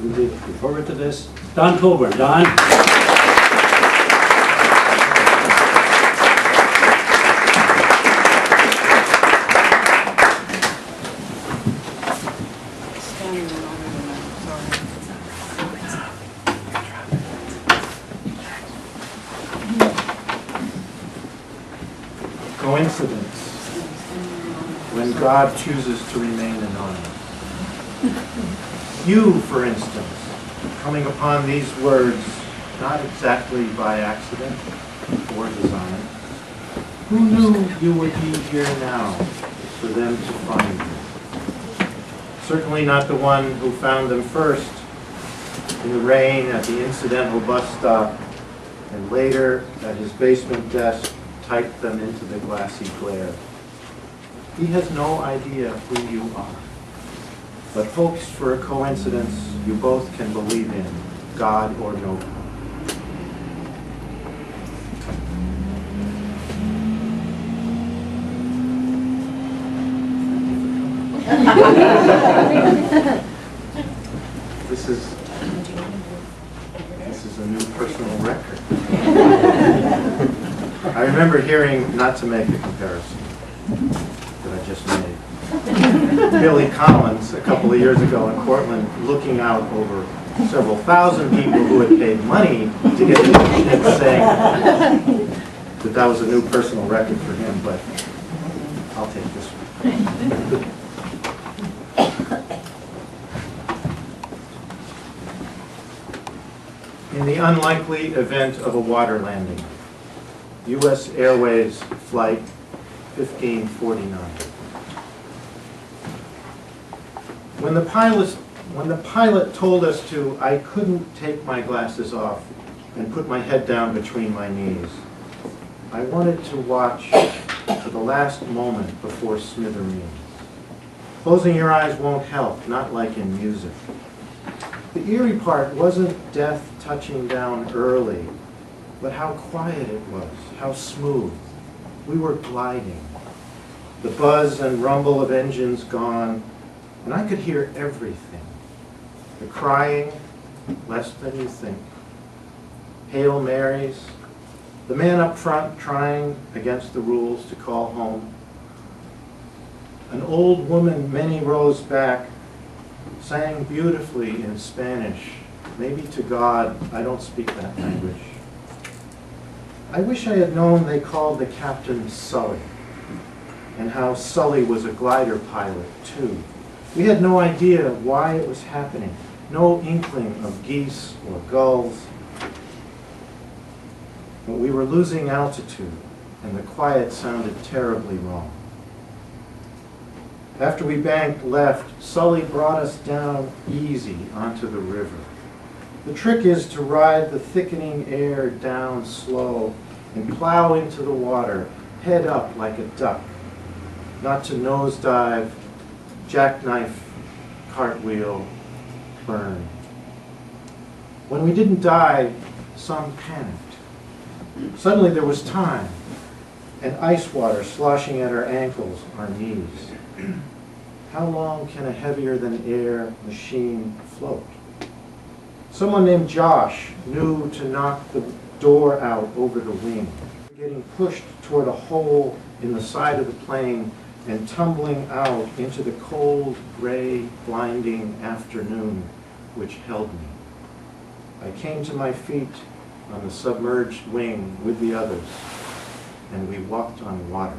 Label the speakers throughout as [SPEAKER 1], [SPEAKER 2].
[SPEAKER 1] Look forward to this. Don Colburn. Don.
[SPEAKER 2] Coincidence when God chooses to remain anonymous. You, for instance, coming upon these words not exactly by accident or design, who knew you would be here now for them to find you? Certainly not the one who found them first in the rain at the incidental bus stop and later at his basement desk typed them into the glassy glare. He has no idea who you are, but hopes for a coincidence you both can believe in, God or no God. This is a new personal record. I remember hearing, not to make a comparison that I just made, Billy Collins a couple of years ago in Portland looking out over several thousand people who had paid money to get the and saying that was a new personal record for him, but I'll take this one. In the unlikely event of a water landing, U.S. Airways Flight 1549. When the pilot told us to, I couldn't take my glasses off and put my head down between my knees. I wanted to watch to the last moment before smithereens. Closing your eyes won't help, not like in music. The eerie part wasn't death touching down early, but how quiet it was, how smooth. We were gliding. The buzz and rumble of engines gone, and I could hear everything. The crying, less than you think. Hail Marys. The man up front trying against the rules to call home. An old woman many rows back sang beautifully in Spanish. Maybe to God, I don't speak that language. I wish I had known they called the captain Sully, and how Sully was a glider pilot too. We had no idea why it was happening, no inkling of geese or gulls. But we were losing altitude, and the quiet sounded terribly wrong. After we banked left, Sully brought us down easy onto the river. The trick is to ride the thickening air down slow and plow into the water, head up like a duck, not to nosedive, jackknife, cartwheel, burn. When we didn't die, some panicked. Suddenly there was time, and ice water sloshing at our ankles, our knees. How long can a heavier-than-air machine float? Someone named Josh knew to knock the door out over the wing, getting pushed toward a hole in the side of the plane and tumbling out into the cold, gray, blinding afternoon which held me. I came to my feet on the submerged wing with the others, and we walked on water.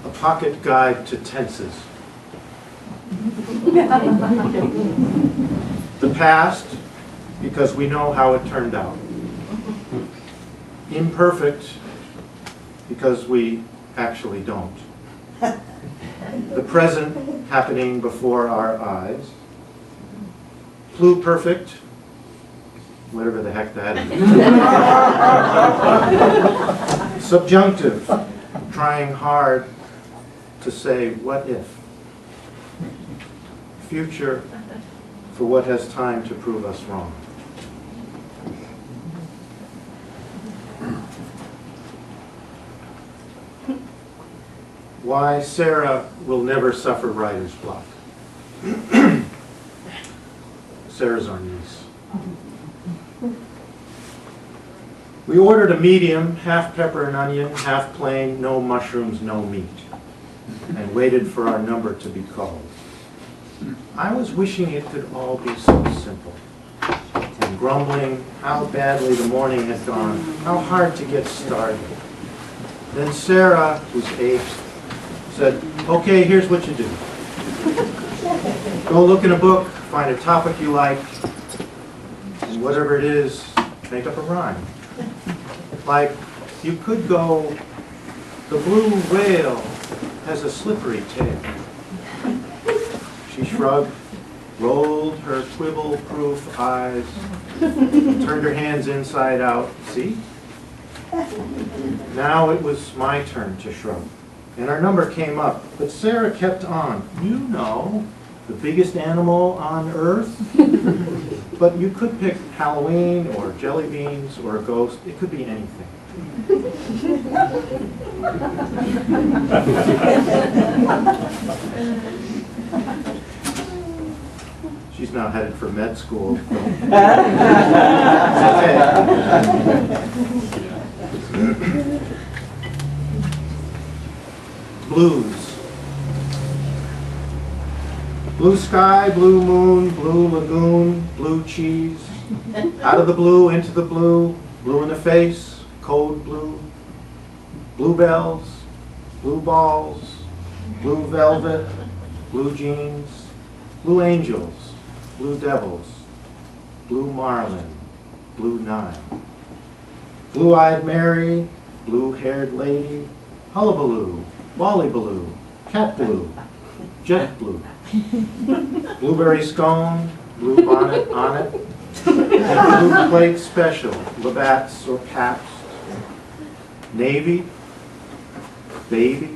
[SPEAKER 2] A pocket guide to tenses. The past, because we know how it turned out. Imperfect, because we actually don't. The present happening before our eyes. Pluperfect, whatever the heck that is. Subjunctive, trying hard to say, what if? Future, for what has time to prove us wrong. Why Sarah will never suffer writer's block. Sarah's our niece. We ordered a medium, half pepper and onion, half plain, no mushrooms, no meat, and waited for our number to be called. I was wishing it could all be so simple, and grumbling how badly the morning had gone, how hard to get started. Then Sarah, who's 8, said, "Okay, here's what you do. Go look in a book, find a topic you like, and whatever it is, make up a rhyme. Like, you could go, the blue whale has a slippery tail." She shrugged, rolled her quibble-proof eyes, and turned her hands inside out. See? Now it was my turn to shrug, and our number came up, but Sarah kept on. "You know, the biggest animal on Earth." But you could pick Halloween or jelly beans or a ghost. It could be anything. She's now headed for med school. It's okay. Blues. Blue sky, blue moon, blue lagoon, blue cheese. Out of the blue, into the blue, blue in the face, cold blue. Bluebells, blue balls, blue velvet, blue jeans, blue angels, blue devils, blue marlin, blue Nile. Blue-eyed Mary, blue-haired lady, hullabaloo, wallybaloo, cat blue, jet blue. Blueberry scone, blue bonnet on it, and blue plate special, Labatt's or Pabst. Navy, baby,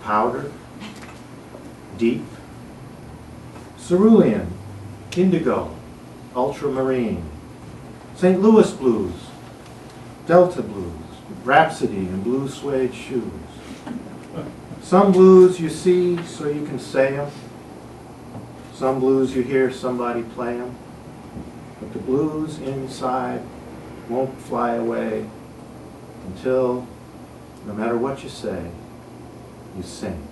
[SPEAKER 2] powder, deep, cerulean, indigo, ultramarine, St. Louis blues, Delta blues, Rhapsody and blue suede shoes. Some blues you see so you can say them. Some blues you hear somebody play them. But the blues inside won't fly away until, no matter what you say, you sing.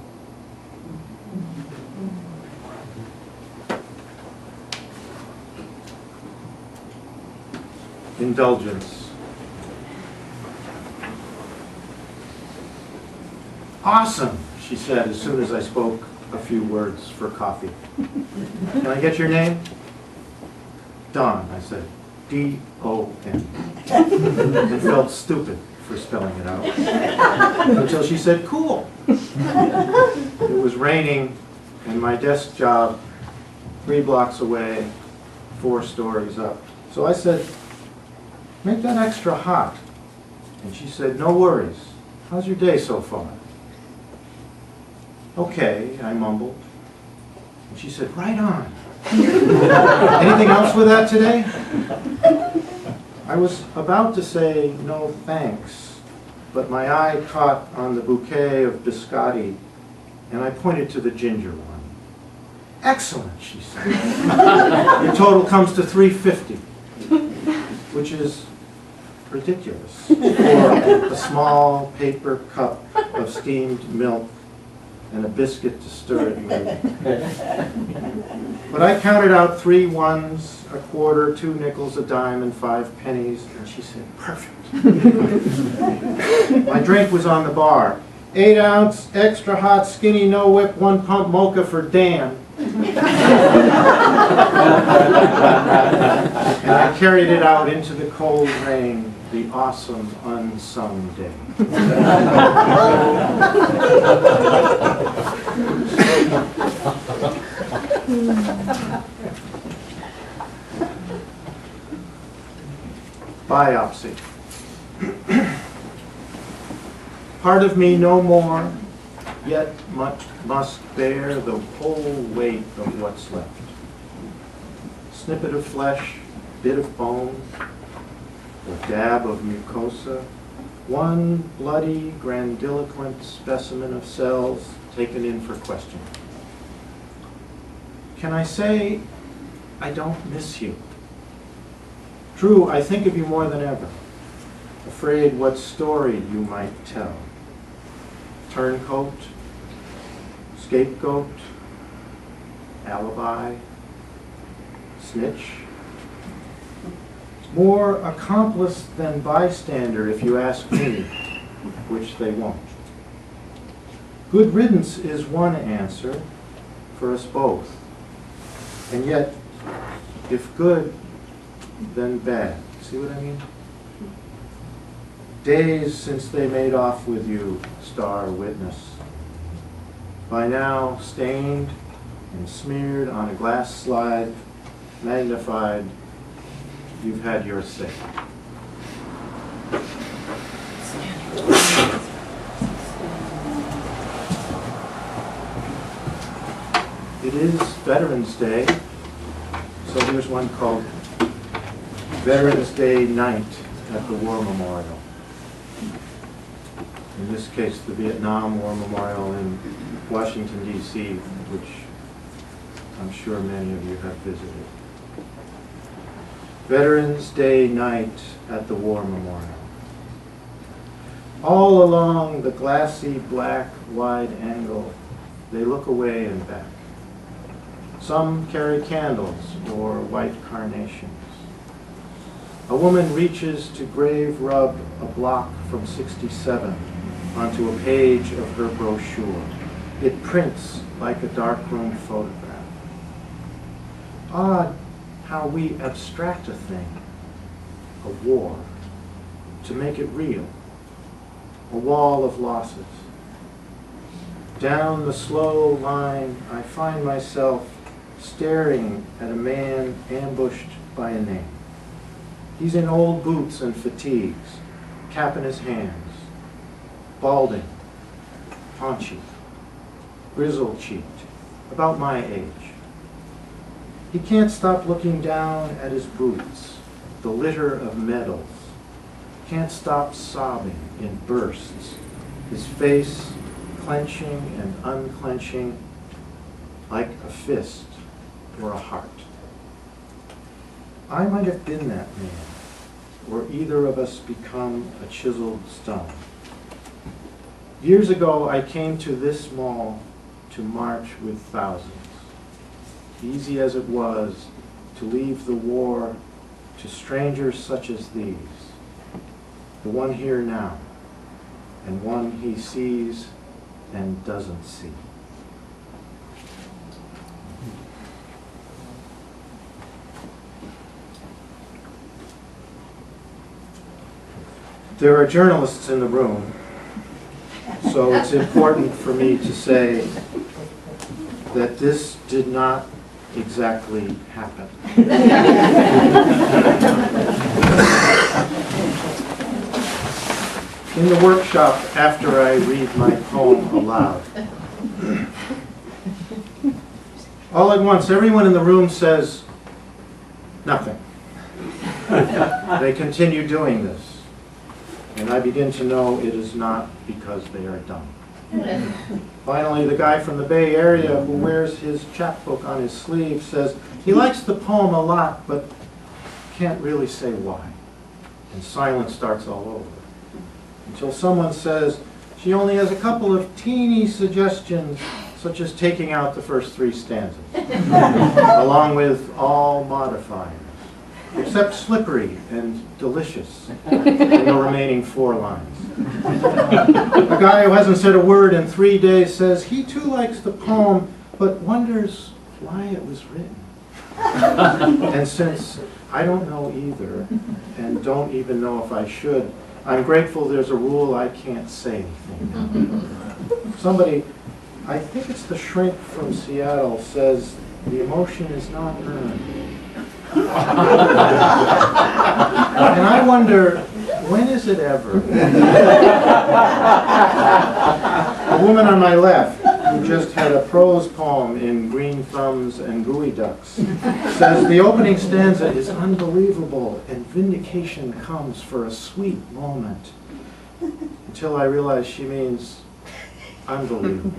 [SPEAKER 2] Indulgence. "Awesome," she said as soon as I spoke a few words for coffee. "Can I get your name?" "Don," I said. D-O-N. And felt stupid for spelling it out. Until she said, "Cool." It was raining, and my desk job 3 blocks away, 4 stories up. So I said, "Make that extra hot." And she said, "No worries. How's your day so far?" "Okay," I mumbled. And she said, "Right on." "Anything else with that today?" I was about to say no thanks, but my eye caught on the bouquet of biscotti, and I pointed to the ginger one. "Excellent," she said. "Your total comes to $3.50, which is ridiculous for a small paper cup of steamed milk and a biscuit to stir it with." But I counted out 3 ones, a quarter, 2 nickels, a dime, and 5 pennies, and she said, "Perfect." My drink was on the bar. 8 ounce, extra hot, skinny, no whip, 1 pump mocha for Dan. And I carried it out into the cold rain, the awesome unsung day. Biopsy. Part of me no more, yet must bear the whole weight of what's left. Snippet of flesh, bit of bone, or dab of mucosa, one bloody, grandiloquent specimen of cells taken in for questioning. Can I say I don't miss you? True, I think of you more than ever, afraid what story you might tell. Turncoat, scapegoat, alibi, snitch. More accomplice than bystander, if you ask me, which they won't. Good riddance is one answer for us both. And yet, if good, then bad. See what I mean? Days since they made off with you, star witness. By now, stained and smeared on a glass slide, magnified, you've had your say. It is Veterans Day, so here's one called Veterans Day Night at the War Memorial. In this case, the Vietnam War Memorial in Washington, D.C., which I'm sure many of you have visited. Veterans Day Night at the War Memorial. All along the glassy, black, wide angle, they look away and back. Some carry candles or white carnations. A woman reaches to grave rub a block from 67 onto a page of her brochure. It prints like a darkroom photograph. Odd how we abstract a thing, a war, to make it real, a wall of losses. Down the slow line, I find myself staring at a man ambushed by a name. He's in old boots and fatigues, cap in his hands, balding, paunchy, grizzle-cheeked, about my age. He can't stop looking down at his boots, the litter of medals. Can't stop sobbing in bursts, his face clenching and unclenching like a fist or a heart. I might have been that man, or either of us become a chiseled stone. Years ago, I came to this mall to march with thousands. Easy as it was to leave the war to strangers such as these, the one here now, and one he sees and doesn't see. There are journalists in the room, so it's important for me to say that this did not exactly happen. In the workshop, after I read my poem aloud, all at once, everyone in the room says nothing. They continue doing this. And I begin to know it is not because they are dumb. Finally, the guy from the Bay Area who wears his chapbook on his sleeve says he likes the poem a lot, but can't really say why. And silence starts all over. Until someone says she only has a couple of teeny suggestions, such as taking out the first 3 stanzas, along with all modifiers, except slippery and delicious in the remaining 4 lines. A guy who hasn't said a word in 3 days says he too likes the poem, but wonders why it was written. And since I don't know either, and don't even know if I should, I'm grateful there's a rule I can't say anything. Somebody, I think it's the shrink from Seattle, says the emotion is not earned. And I wonder, when is it ever? The woman on my left, who just had a prose poem in Green Thumbs and Gooey Ducks, says the opening stanza is unbelievable and vindication comes for a sweet moment. until I realized she means unbelievable.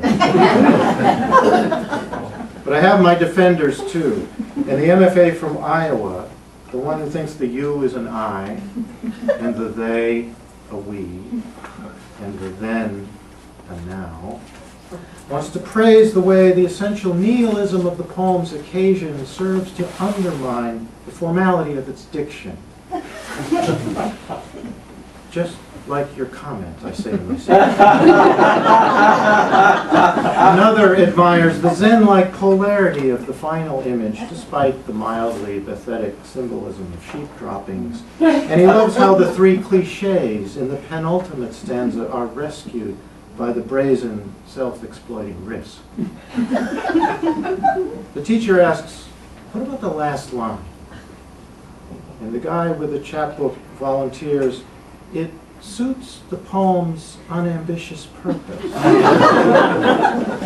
[SPEAKER 2] But I have my defenders too. And the MFA from Iowa, the one who thinks the you is an I, and the they a we, and the then a now, wants to praise the way the essential nihilism of the poem's occasion serves to undermine the formality of its diction. Just like your comment, I say to myself. Another admires the Zen-like polarity of the final image, despite the mildly pathetic symbolism of sheep droppings. And he loves how the three cliches in the penultimate stanza are rescued by the brazen, self-exploiting risk. The teacher asks, what about the last line? And the guy with the chapbook volunteers, it suits the poem's unambitious purpose.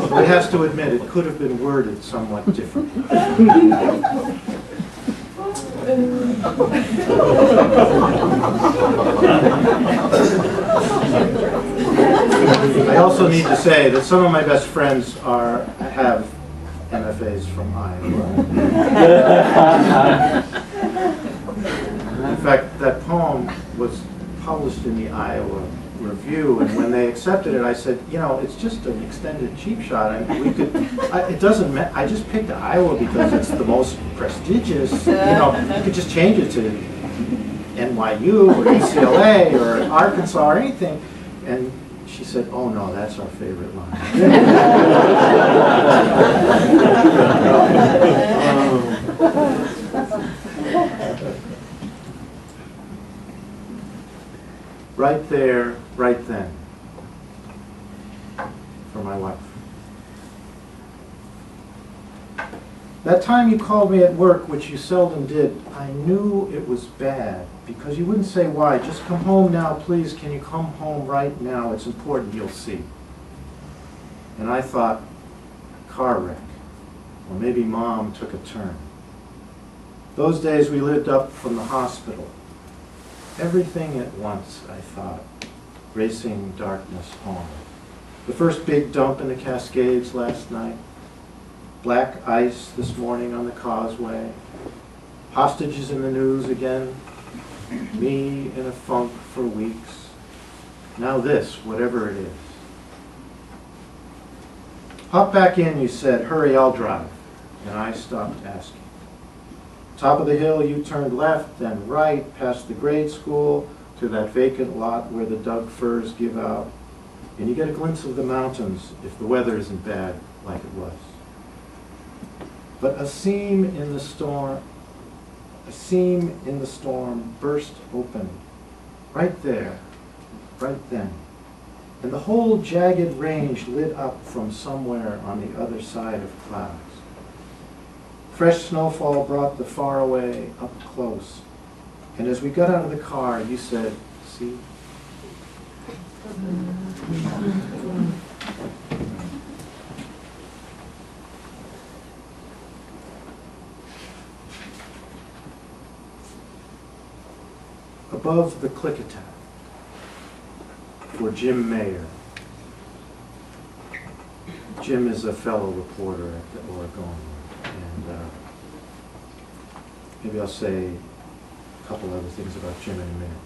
[SPEAKER 2] Though he has to admit it could have been worded somewhat differently. I also need to say that some of my best friends have MFAs from Iowa. In fact, that poem was published in the Iowa Review, and when they accepted it, I said, you know, it's just an extended cheap shot. I mean, we could. It doesn't matter. I just picked Iowa because it's the most prestigious. You know, you could just change it to NYU or UCLA or Arkansas or anything. And she said, oh no, that's our favorite line. Right there, right then, for my wife. That time you called me at work, which you seldom did, I knew it was bad, because you wouldn't say why. Just come home now, please. Can you come home right now? It's important, you'll see. And I thought, car wreck. Or maybe Mom took a turn. Those days we lived up from the hospital. Everything at once, I thought, racing darkness home. The first big dump in the Cascades last night. Black ice this morning on the causeway. Hostages in the news again. Me in a funk for weeks. Now this, whatever it is. Hop back in, you said. Hurry, I'll drive. And I stopped asking. Top of the hill, you turned left, then right, past the grade school, to that vacant lot where the Doug firs give out. And you get a glimpse of the mountains if the weather isn't bad like it was. But a seam in the storm burst open, right there, right then. And the whole jagged range lit up from somewhere on the other side of clouds. Fresh snowfall brought the faraway up close. And as we got out of the car, you said, see? Above the Klickitat, for Jim Mayer. Jim is a fellow reporter at the Oregonian. And maybe I'll say a couple other things about Jim in a minute.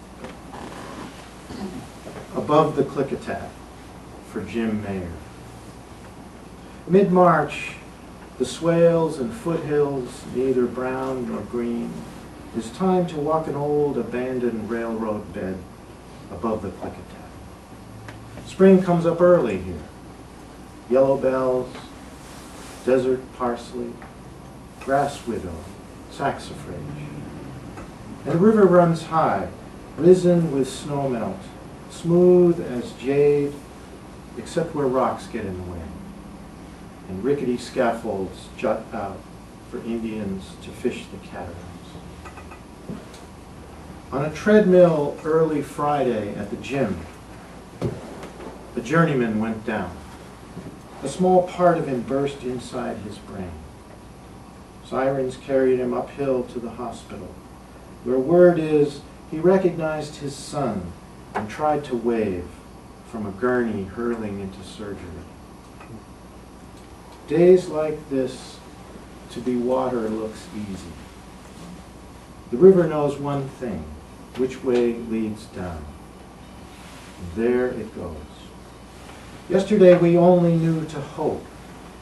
[SPEAKER 2] Above the Klickitat, for Jim Mayer. Mid-March, the swales and foothills, neither brown nor green, it's time to walk an old abandoned railroad bed above the Klickitat. Spring comes up early here. Yellow bells, desert parsley, grass widow, saxifrage. And the river runs high, risen with snowmelt, smooth as jade, except where rocks get in the way. And rickety scaffolds jut out for Indians to fish the cataracts. On a treadmill early Friday at the gym, a journeyman went down. A small part of him burst inside his brain. Sirens carried him uphill to the hospital, where word is he recognized his son and tried to wave from a gurney hurling into surgery. Days like this, to be water looks easy. The river knows one thing, which way leads down. And there it goes. Yesterday we only knew to hope,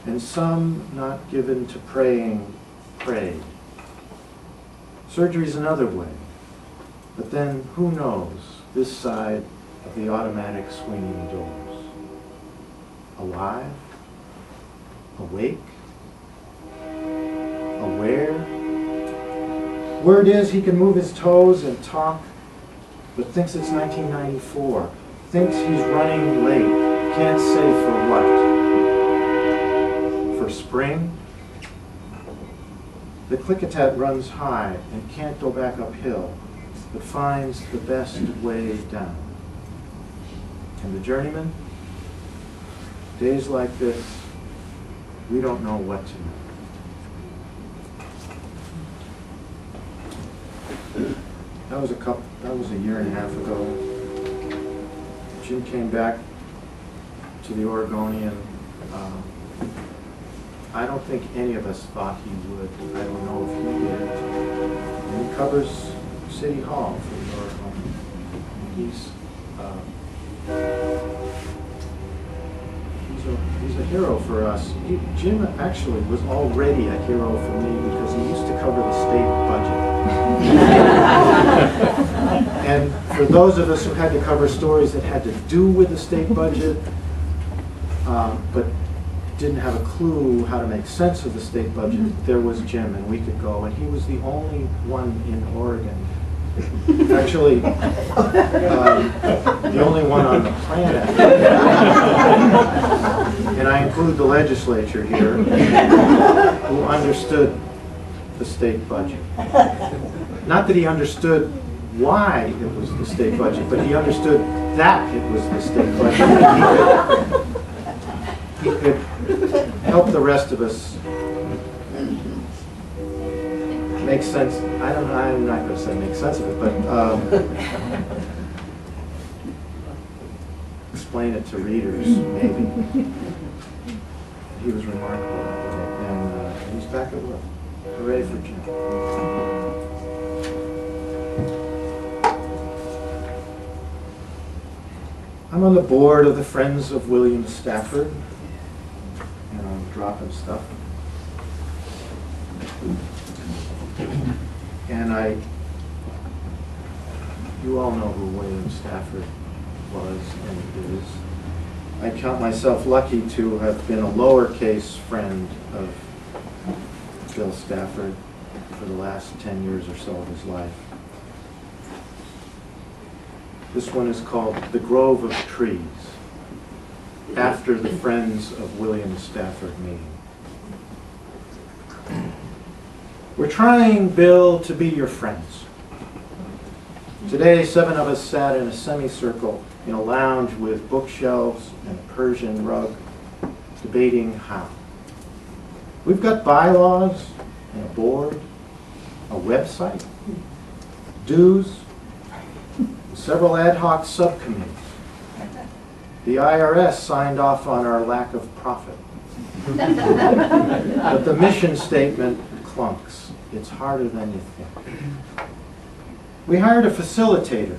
[SPEAKER 2] and some not given to praying, prayed. Surgery's another way, but then who knows this side of the automatic swinging doors? Alive? Awake? Aware? Word is he can move his toes and talk, but thinks it's 1994. Thinks he's running late. Can't say for what. For spring? The Klickitat runs high and can't go back uphill, but finds the best way down. And the journeyman? Days like this, we don't know what to know. That was a year and a half ago. Jim came back to the Oregonian. I don't think any of us thought he would. I don't know if he did. And he covers City Hall for the Oregonian. He's a hero for us. Jim actually was already a hero for me because he used to cover the state budget. And for those of us who had to cover stories that had to do with the state budget, but didn't have a clue how to make sense of the state budget, there was Jim, and we could go. And he was the only one in Oregon, actually, the only one on the planet, and I include the legislature here, who understood the state budget. Not that he understood why it was the state budget, but he understood that it was the state budget. He could help the rest of us make sense. I'm not going to say make sense of it, but explain it to readers, maybe. He was remarkable that way, and he's back at work. Hooray for Jim. I'm on the board of the Friends of William Stafford, and I'm dropping stuff. And you all know who William Stafford was and is. I count myself lucky to have been a lowercase friend of Bill Stafford for the last 10 years or so of his life. This one is called The Grove of Trees, after the Friends of William Stafford meeting. We're trying, Bill, to be your friends. Today, 7 of us sat in a semicircle in a lounge with bookshelves and a Persian rug, debating how. We've got bylaws and a board, a website, dues, several ad hoc subcommittees. The IRS signed off on our lack of profit. But the mission statement clunks. It's harder than you think. We hired a facilitator,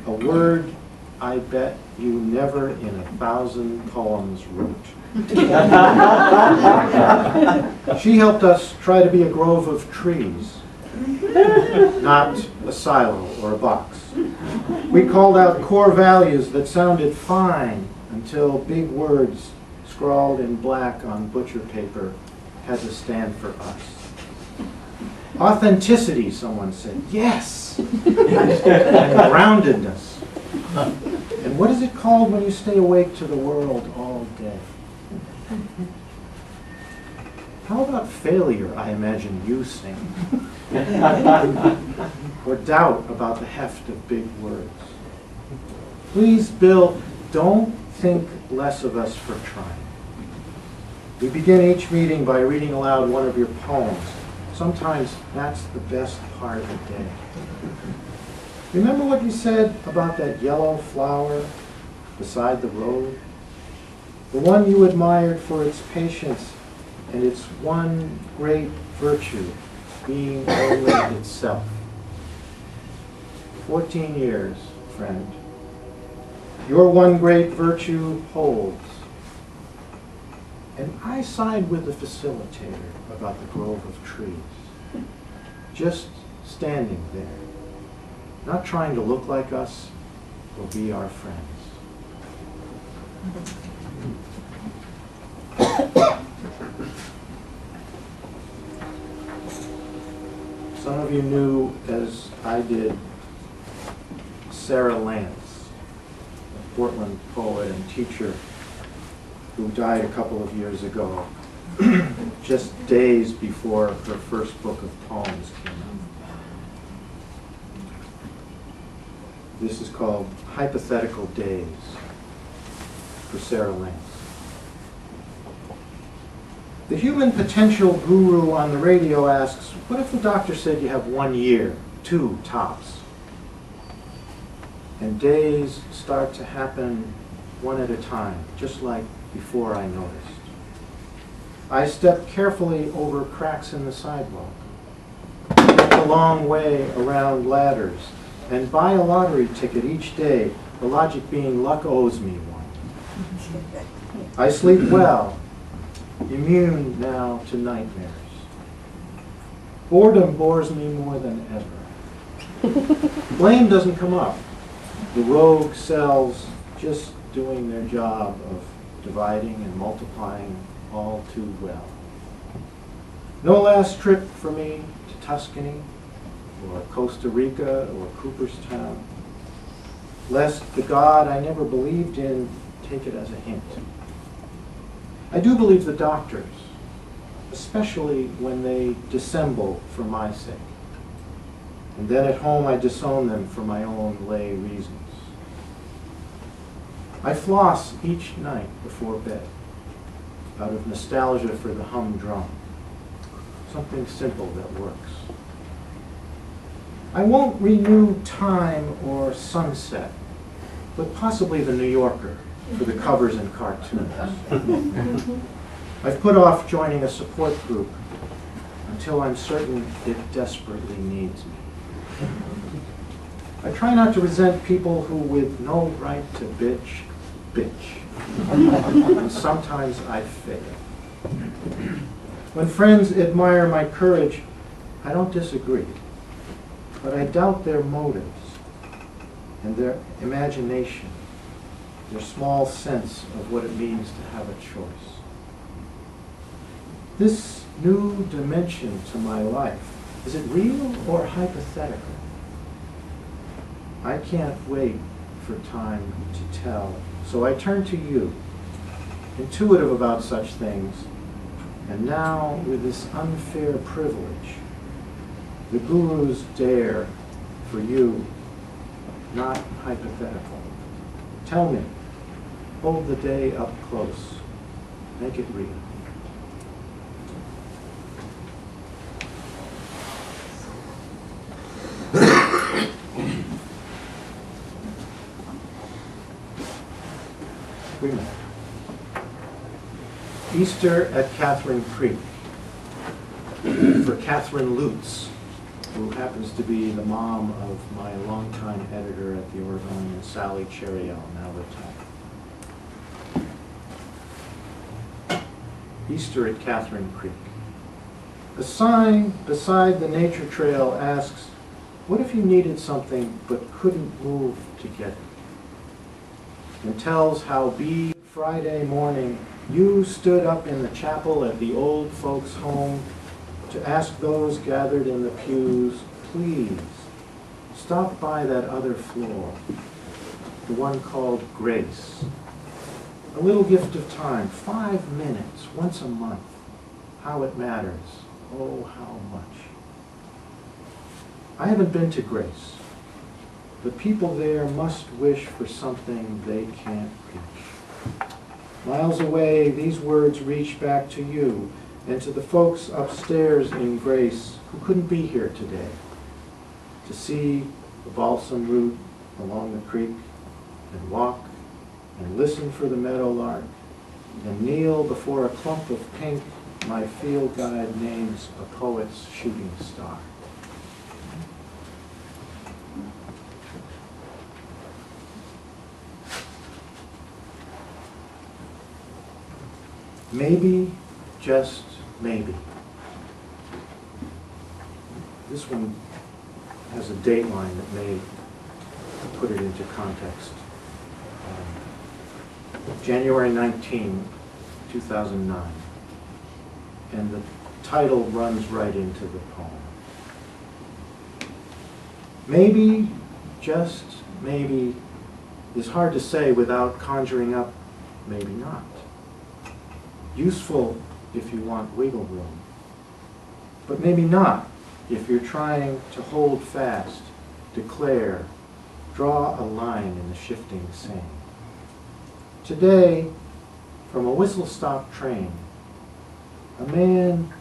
[SPEAKER 2] a word I bet you never in 1,000 poems wrote. She helped us try to be a grove of trees, not a silo or a box. We called out core values that sounded fine until big words scrawled in black on butcher paper had to stand for us. Authenticity, someone said. Yes! And groundedness. And what is it called when you stay awake to the world all day? How about failure, I imagine you sing? Or doubt about the heft of big words. Please, Bill, don't think less of us for trying. We begin each meeting by reading aloud one of your poems. Sometimes that's the best part of the day. Remember what you said about that yellow flower beside the road? The one you admired for its patience and its one great virtue, being only itself. 14 years, friend. Your one great virtue holds. And I side with the facilitator about the grove of trees. Just standing there, not trying to look like us or be our friends. Some of you knew, as I did, Sarah Lance, a Portland poet and teacher who died a couple of years ago, just days before her first book of poems came out. This is called Hypothetical Days for Sarah Lance. The human potential guru on the radio asks, what if the doctor said you have 1 year, 2 tops? And days start to happen one at a time, just like before I noticed. I step carefully over cracks in the sidewalk, take a long way around ladders, and buy a lottery ticket each day, the logic being luck owes me one. I sleep well, immune now to nightmares. Boredom bores me more than ever. Blame doesn't come up. The rogue cells just doing their job of dividing and multiplying all too well. No last trip for me to Tuscany or Costa Rica or Cooperstown, lest the God I never believed in take it as a hint. I do believe the doctors, especially when they dissemble for my sake. And then at home I disown them for my own lay reasons. I floss each night before bed, out of nostalgia for the humdrum, something simple that works. I won't renew Time or Sunset, but possibly the New Yorker for the covers and cartoons. I've put off joining a support group until I'm certain it desperately needs me. I try not to resent people who, with no right to bitch, and sometimes I fail. When friends admire my courage, I don't disagree, but I doubt their motives and their imagination, their small sense of what it means to have a choice. This new dimension to my life, is it real or hypothetical? I can't wait for time to tell. So I turn to you, intuitive about such things, and now with this unfair privilege, the gurus dare for you, not hypothetical. Tell me, hold the day up close, make it real. Easter at Catherine Creek for Catherine Lutz, who happens to be the mom of my longtime editor at the Oregonian, Sally Cheriel, now retired. Easter at Catherine Creek. A sign beside the nature trail asks, what if you needed something but couldn't move to get it? And tells how Friday morning you stood up in the chapel at the old folks' home to ask those gathered in the pews, please, stop by that other floor, the one called Grace. A little gift of time, 5 minutes, once a month. How it matters, oh, how much. I haven't been to Grace. The people there must wish for something they can't reach. Miles away, these words reach back to you and to the folks upstairs in Grace who couldn't be here today to see the balsam root along the creek, and walk and listen for the meadowlark, and kneel before a clump of pink my field guide names a poet's shooting star. Maybe, just maybe. This one has a dateline that may put it into context. January 19, 2009. And the title runs right into the poem. Maybe, just maybe, is hard to say without conjuring up maybe not. Useful if you want wiggle room, but maybe not if you're trying to hold fast, declare, draw a line in the shifting sand. Today, from a whistle-stop train, a man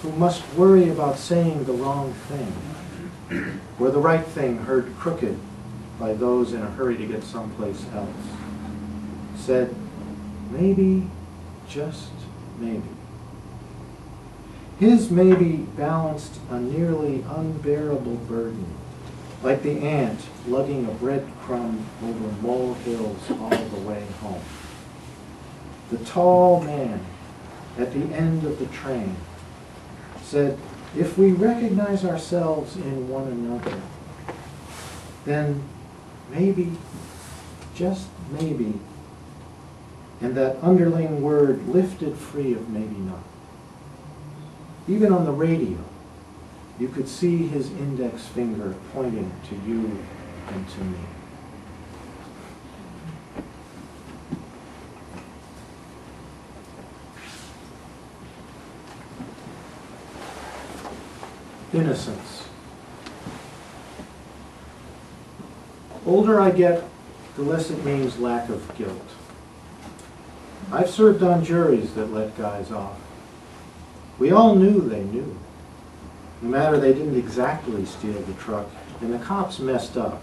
[SPEAKER 2] who must worry about saying the wrong thing, or the right thing heard crooked by those in a hurry to get someplace else, said, maybe, just maybe. His maybe balanced a nearly unbearable burden, like the ant lugging a breadcrumb over molehills all the way home. The tall man at the end of the train said, if we recognize ourselves in one another, then maybe, just maybe, and that underling word lifted free of maybe not. Even on the radio, you could see his index finger pointing to you and to me. Innocence. Older I get, the less it means lack of guilt. I've served on juries that let guys off. We all knew they knew. No matter they didn't exactly steal the truck, and the cops messed up.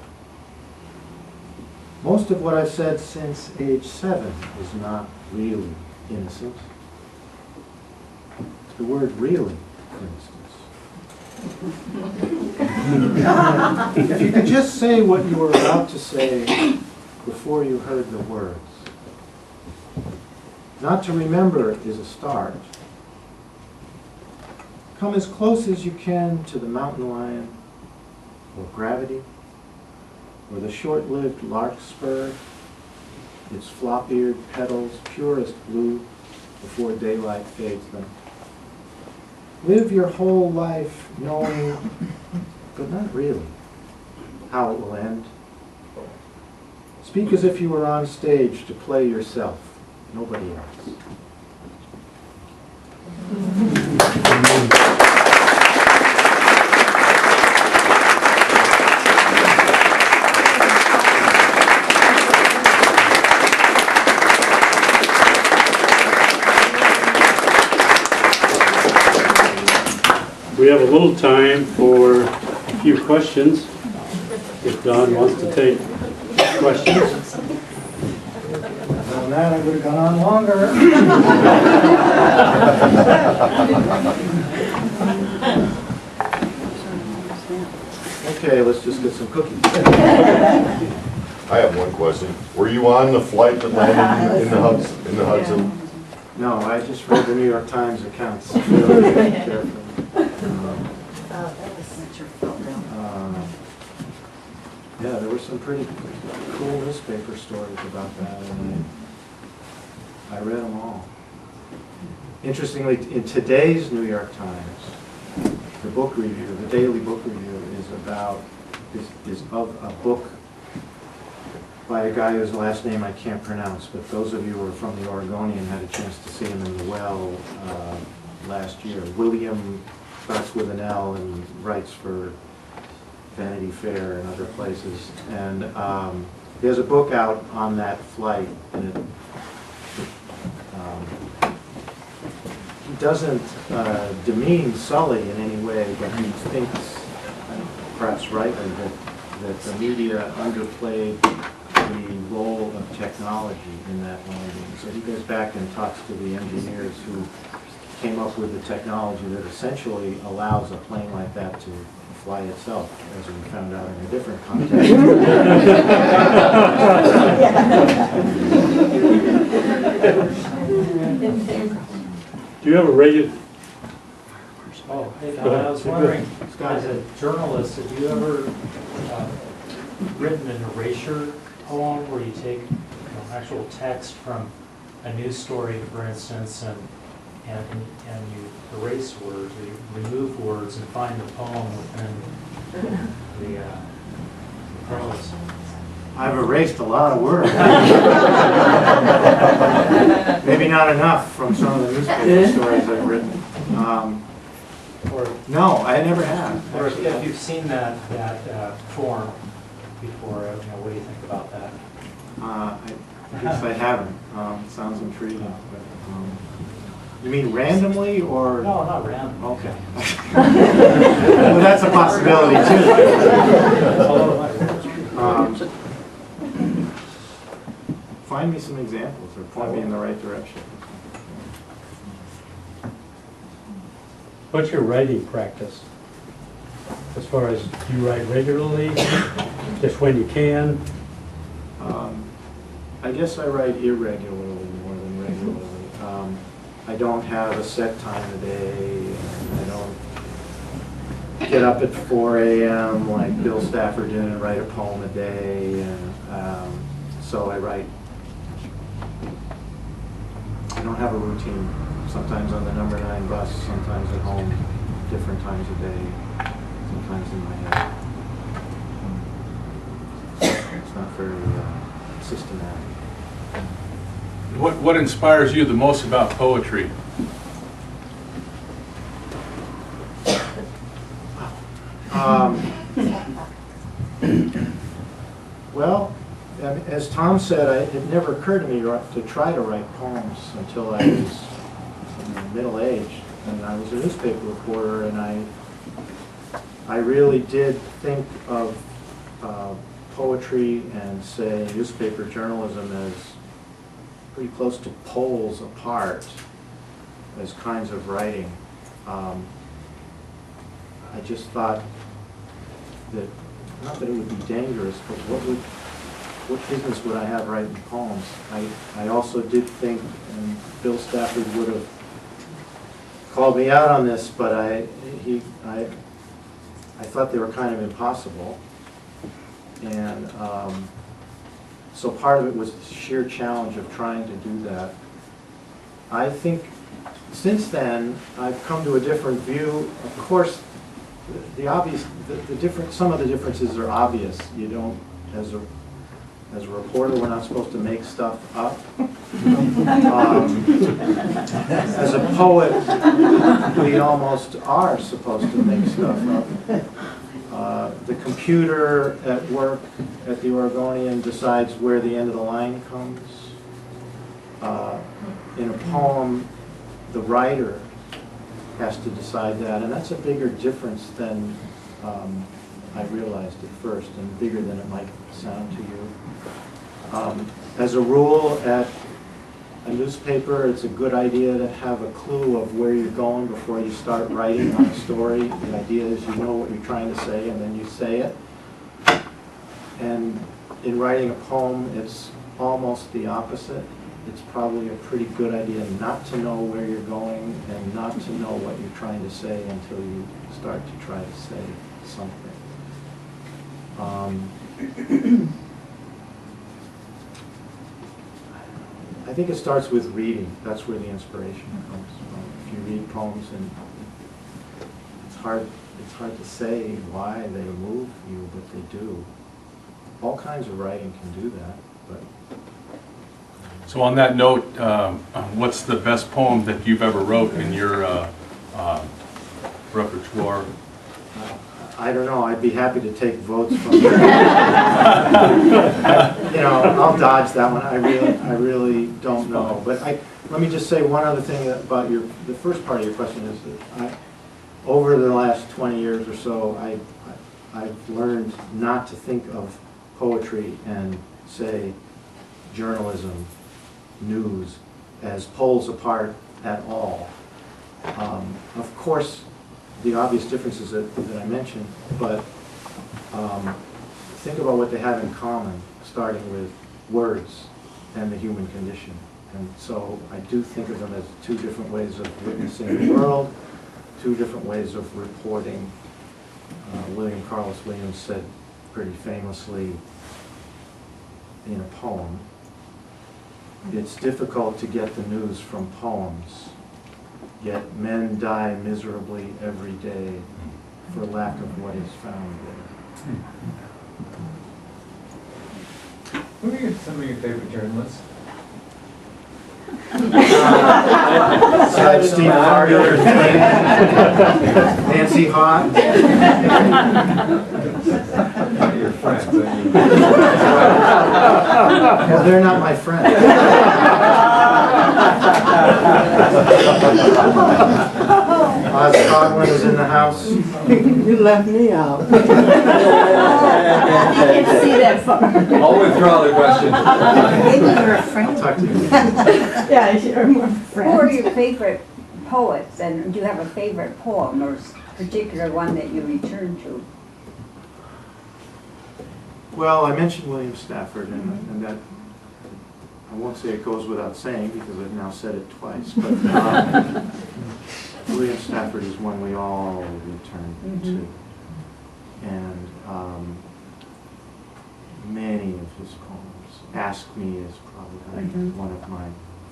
[SPEAKER 2] Most of what I've said since age 7 is not really innocent. The word really, for instance. If you could just say what you were about to say before you heard the words. Not to remember is a start. Come as close as you can to the mountain lion, or gravity, or the short-lived larkspur, its flop-eared petals purest blue before daylight fades them. Live your whole life knowing, but not really, how it will end. Speak as if you were on stage to play yourself, nobody else.
[SPEAKER 1] We have a little time for a few questions, if Don wants to take questions.
[SPEAKER 2] On that, I would have gone on longer. Okay, let's just get some cookies.
[SPEAKER 3] I have one question. Were you on the flight that landed in the Hudson?
[SPEAKER 2] No, I just read the New York Times accounts really carefully. Yeah, there were some pretty cool newspaper stories about that, and I read them all. Interestingly, in today's New York Times, the book review, the daily book review, is of a book by a guy whose last name I can't pronounce, but those of you who are from the Oregonian had a chance to see him in the Well last year. William starts with an L and writes for Vanity Fair and other places. And he has a book out on that flight, and he doesn't demean Sully in any way, but he thinks, perhaps rightly, that the media underplayed the role of technology in that landing. So he goes back and talks to the engineers who came up with the technology that essentially allows a plane like that to fly itself, as we found out in a different context.
[SPEAKER 1] Do you have a regular,
[SPEAKER 4] Oh, hey, I was wondering, as a journalist, have you ever written an erasure poem where you take actual text from a news story, for instance, and you erase words, or you remove words and find the poem within the prose?
[SPEAKER 2] I've erased a lot of words. Maybe not enough from some of the newspaper stories I've written.
[SPEAKER 4] Or
[SPEAKER 2] No, I never have.
[SPEAKER 4] Or
[SPEAKER 2] actually.
[SPEAKER 4] if you've seen that form before, what do you think about that?
[SPEAKER 2] I guess I haven't. Sounds intriguing. But, you mean randomly or?
[SPEAKER 4] No, not random.
[SPEAKER 2] Okay. Well, that's a possibility too. Find me some examples or point me in the right direction.
[SPEAKER 1] what's your writing practice? As far as, do you write regularly, just when you can?
[SPEAKER 2] I guess I write irregularly more than regularly. I don't have a set time of day, and I don't get up at 4 a.m. like Bill Stafford did and write a poem a day. And so I write. I don't have a routine. Sometimes on the number 9 bus, sometimes at home, different times of day, sometimes in my head. It's not very systematic.
[SPEAKER 5] What inspires you the most about poetry?
[SPEAKER 2] Well, as Tom said, it never occurred to me to try to write poems until I was middle-aged, and I was a newspaper reporter, and I really did think of poetry and, say, newspaper journalism as pretty close to poles apart as kinds of writing. I just thought that, not that it would be dangerous, but what business would I have writing poems? I also did think, and Bill Stafford would have called me out on this, but I thought they were kind of impossible. And so part of it was the sheer challenge of trying to do that. I think since then, I've come to a different view. Of course, some of the differences are obvious. You don't, as a reporter, we're not supposed to make stuff up. As a poet, we almost are supposed to make stuff up. The computer at work at the Oregonian decides where the end of the line comes. In a poem, the writer has to decide that, and that's a bigger difference than I realized at first, and bigger than it might sound to you. As a rule, at a newspaper, it's a good idea to have a clue of where you're going before you start writing on a story. The idea is you know what you're trying to say, and then you say it. And in writing a poem, it's almost the opposite. It's probably a pretty good idea not to know where you're going and not to know what you're trying to say until you start to try to say something. I think it starts with reading. That's where the inspiration comes from. If you read poems, and it's hard to say why they move you, but they do. All kinds of writing can do that, but.
[SPEAKER 5] So on that note, what's the best poem that you've ever wrote in your repertoire?
[SPEAKER 2] I don't know. I'd be happy to take votes from you. I'll dodge that one. I really don't know. But let me just say one other thing about the first part of your question is that over the last 20 years or so, I've learned not to think of poetry and, say, journalism, news, as poles apart at all. Of course, the obvious differences that I mentioned, but think about what they have in common, starting with words and the human condition. And so I do think of them as two different ways of witnessing the world, two different ways of reporting. William Carlos Williams said pretty famously in a poem, "It's difficult to get the news from poems, yet men die miserably every day for lack of what is found there."
[SPEAKER 6] Who are some of your favorite journalists?
[SPEAKER 2] Steve Carter, Nancy Hott.
[SPEAKER 6] Your friends, I mean.
[SPEAKER 2] Well, they're not my friends. Oz Coughlin is in the house.
[SPEAKER 7] You left me out.
[SPEAKER 8] I can't see that far.
[SPEAKER 6] I'll withdraw the question.
[SPEAKER 8] Maybe you're a
[SPEAKER 2] I'll
[SPEAKER 8] friend.
[SPEAKER 2] talk to you.
[SPEAKER 8] Yeah, you're more
[SPEAKER 9] Who are
[SPEAKER 8] friends.
[SPEAKER 9] your favorite poets, and do you have a favorite poem or particular one that you return to?
[SPEAKER 2] Well, I mentioned William Stafford, and that, I won't say it goes without saying, because I've now said it twice, but William Stafford is one we all return to. And many of his poems. Ask Me is probably one of my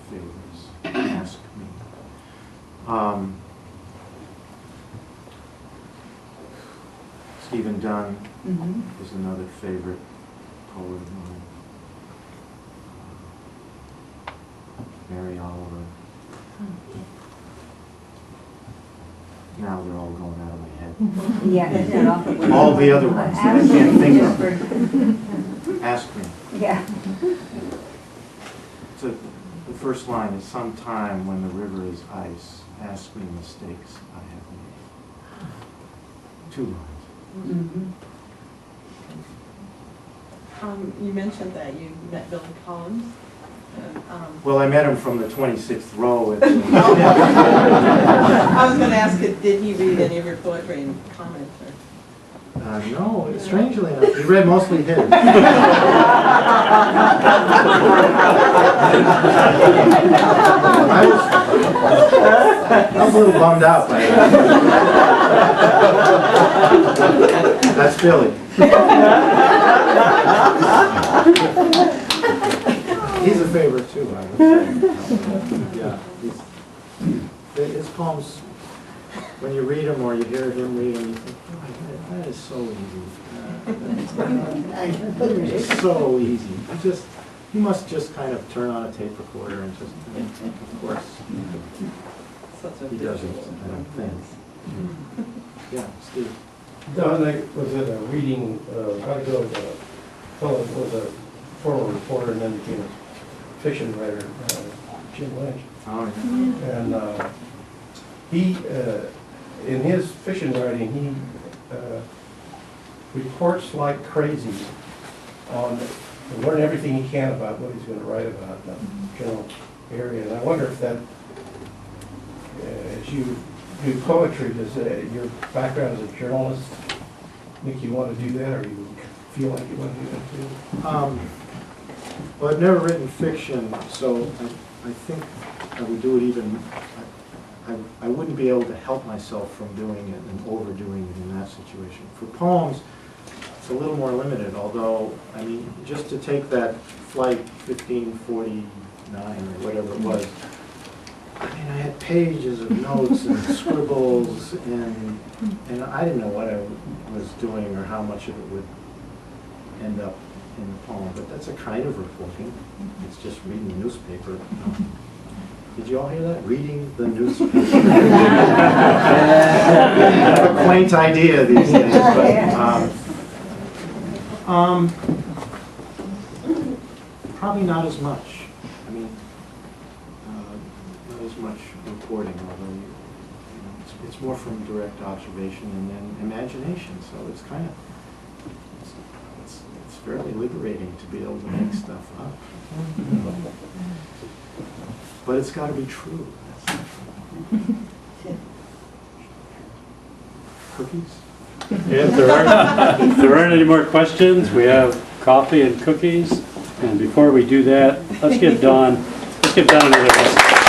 [SPEAKER 2] favorites. Ask Me. Stephen Dunn is another favorite poet of mine. Mary Oliver. Now they're all going out of my head.
[SPEAKER 9] Yeah, isn't it often?
[SPEAKER 2] All the other ones that I can't think of.
[SPEAKER 9] of.
[SPEAKER 2] Ask Me.
[SPEAKER 9] Yeah.
[SPEAKER 2] So the first line is, "Sometime when the river is ice, ask me mistakes I have made." 2 lines.
[SPEAKER 7] You mentioned that you met Billy Collins.
[SPEAKER 2] Well, I met him from the 26th row. At the
[SPEAKER 7] I was going to ask, did he read any of your poetry and comment?
[SPEAKER 2] no, strangely enough, he read mostly his. I was a little bummed out by that. That's Billy. He's a favorite too, I would say. Yeah, his poems, when you read them or you hear him read them, you think, oh, that is so easy. It's so easy. He must just kind of turn on a tape recorder and just, of course, he doesn't, I don't think. Yeah, Steve.
[SPEAKER 10] Don, I was at a reading, I go to a fellow who was a former reporter and then became a fiction writer, Jim Lynch.
[SPEAKER 2] Oh, yeah.
[SPEAKER 10] And he, in his fiction writing, he reports like crazy on, to learn everything he can about what he's going to write about in the general area. And I wonder if that, as you do poetry, does your background as a journalist make you want to do that, or you feel like you want to do that too?
[SPEAKER 2] Well, I've never written fiction, so I think I would do it even, I wouldn't be able to help myself from doing it and overdoing it in that situation. For poems, it's a little more limited, although, I mean, just to take that flight 1549 or whatever it was, I mean, I had pages of notes and scribbles, and I didn't know what I was doing or how much of it would end up in the poem, but that's a kind of reporting. It's just reading the newspaper. Did you all hear that? Reading the newspaper. A quaint idea these days, but probably not as much. I mean, not as much reporting, although it's more from direct observation and then imagination. So it's kind of fairly liberating to be able to make stuff up. But it's got to be true. That's not true. Cookies?
[SPEAKER 1] If there aren't any more questions, we have coffee and cookies. And before we do that, let's give Dawn another.